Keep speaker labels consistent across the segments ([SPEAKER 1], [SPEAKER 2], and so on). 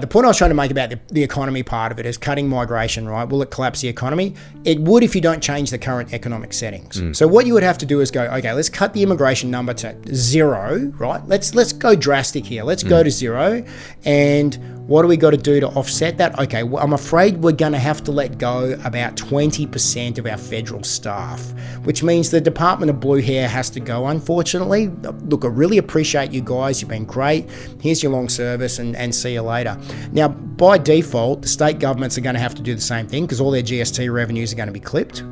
[SPEAKER 1] The point I was trying to make about the economy part of it is cutting migration, right? Will it collapse the economy? It would if you don't change the current economic settings. So what you would have to do is go, okay, let's cut the immigration number to 0, right? Let's go drastic here. Let's go to 0. And what do we got to do to offset that? Okay, well, I'm afraid we're going to have to let go about 20% of our federal staff, which means the Department of Blue Hair has to go, unfortunately. Look, I really appreciate you guys. You've been great. Here's your long service and see you later. Now, by default, the state governments are going to have to do the same thing because all their GST revenues are going to be clipped.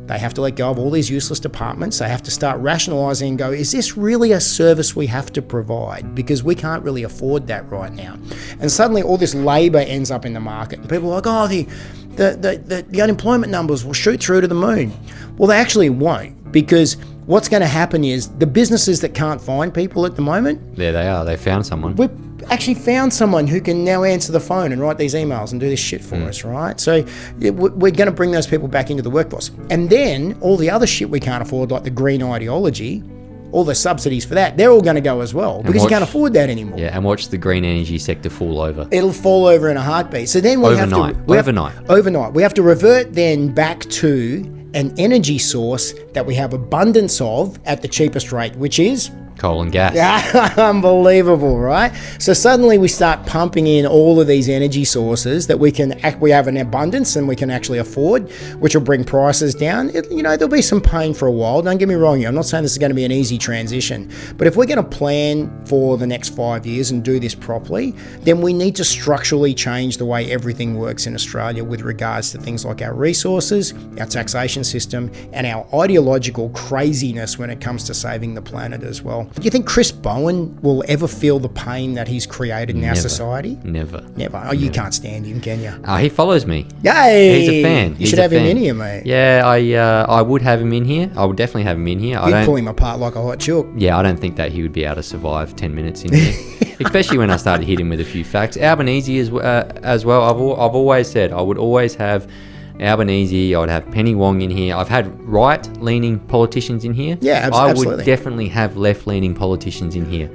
[SPEAKER 1] They have to let go of all these useless departments. They have to start rationalising and go, is this really a service we have to provide? Because we can't really afford that right now. And suddenly all this labour ends up in the market. And people are like, oh, the unemployment numbers will shoot through to the moon. Well, they actually won't, because what's going to happen is the businesses that can't find people at the moment.
[SPEAKER 2] There they are. They found someone.
[SPEAKER 1] We've actually found someone who can now answer the phone and write these emails and do this shit for us, right? So we're going to bring those people back into the workforce. And then all the other shit we can't afford, like the green ideology, all the subsidies for that, they're all going to go as well, because you can't afford that anymore.
[SPEAKER 2] Yeah, and watch the green energy sector fall over.
[SPEAKER 1] It'll fall over in a heartbeat. So then we
[SPEAKER 2] overnight.
[SPEAKER 1] We have to revert then back to an energy source that we have abundance of at the cheapest rate, which is
[SPEAKER 2] coal and gas.
[SPEAKER 1] Unbelievable, right? So suddenly we start pumping in all of these energy sources that we have an abundance and we can actually afford, which will bring prices down. There'll be some pain for a while. Don't get me wrong here. I'm not saying this is going to be an easy transition, but if we're going to plan for the next 5 years and do this properly, then we need to structurally change the way everything works in Australia with regards to things like our resources, our taxation system, and our ideological craziness when it comes to saving the planet as well. Do you think Chris Bowen will ever feel the pain that he's created in our society?
[SPEAKER 2] Never.
[SPEAKER 1] Oh, you can't stand him, can you?
[SPEAKER 2] He follows me.
[SPEAKER 1] Yay!
[SPEAKER 2] He's a fan.
[SPEAKER 1] You should have him in here, mate.
[SPEAKER 2] Yeah, I would have him in here. I would definitely have him in here.
[SPEAKER 1] You'd pull him apart like a hot chook.
[SPEAKER 2] Yeah, I don't think that he would be able to survive 10 minutes in here. Especially when I started hitting him with a few facts. Albanese as well. I've always said I would always have Albanese, I would have Penny Wong in here. I've had right-leaning politicians in here.
[SPEAKER 1] Yeah,
[SPEAKER 2] I
[SPEAKER 1] absolutely.
[SPEAKER 2] would definitely have left-leaning politicians in here.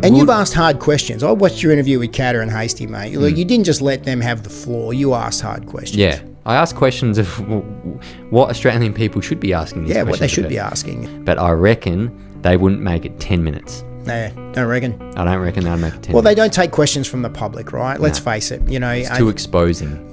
[SPEAKER 1] And you've asked hard questions. I watched your interview with Katter and Hasty, mate. Look, you didn't just let them have the floor. You asked hard questions.
[SPEAKER 2] Yeah. I asked questions of what Australian people should be asking these questions.
[SPEAKER 1] Yeah, what they should be asking.
[SPEAKER 2] But I reckon they wouldn't make it 10 minutes.
[SPEAKER 1] No, don't reckon.
[SPEAKER 2] I don't reckon they'd make it 10 minutes.
[SPEAKER 1] Well, they don't take questions from the public, right? Let's face it.
[SPEAKER 2] It's too exposing.